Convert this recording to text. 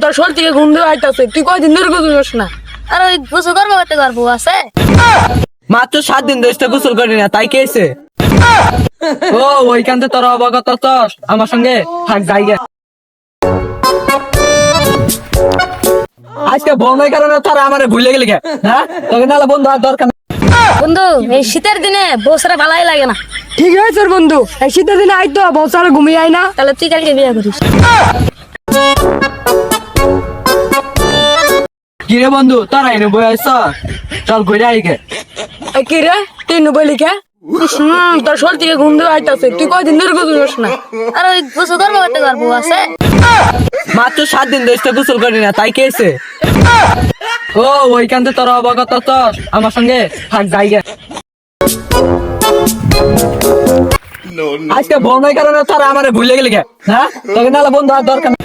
তোর শরীর থেকে গন্ধ আইতাছে, তুই কয়দিন ধরে গোসল করিস না? আর ওই গোসল করবো করতে পারবো আছে। মাত্র 7 দিন ধরে গোসল করি না, তাই কেছে? ও ওইখান থেকে তোর অবগত তোর আমার সঙ্গে থাক জায়গা। আজকে বন্যার কারণে তারা আমারে ভুলে গেলে কে? হ্যাঁ, তোকে নালে বন্ধু আর দরকার নেই। বন্ধু এই শীতের দিনে বসরা ভালাই লাগে না। ঠিক হয়েছে বন্ধু, এই শীতের দিনে আইতো বছরে ঘুমিয়ে আয় না। তাহলে তুই কালকে বিয়ে করিস। কি রে বন্ধু, তোরা এনে বই আসছ? চল ঘুরে আইকে। কি রে তুই বলি কে? তোর শরীর থেকে গন্ধ আইতাছে, তুই কয়দিন ধরে গোসল করিস না? আর ওই গোসল করবো করতে পারবো আছে। মাত্র 7 দিন ধরে গোসল করি না, তাই কেছে? ও ওইখান থেকে তোর অবগত তোর আমার সঙ্গে থাক জায়গা। আজকে বন্যার কারণে তারা আমারে ভুলে গেলে কে? হ্যাঁ, তোকে নালে বন্ধু আর দরকার নেই।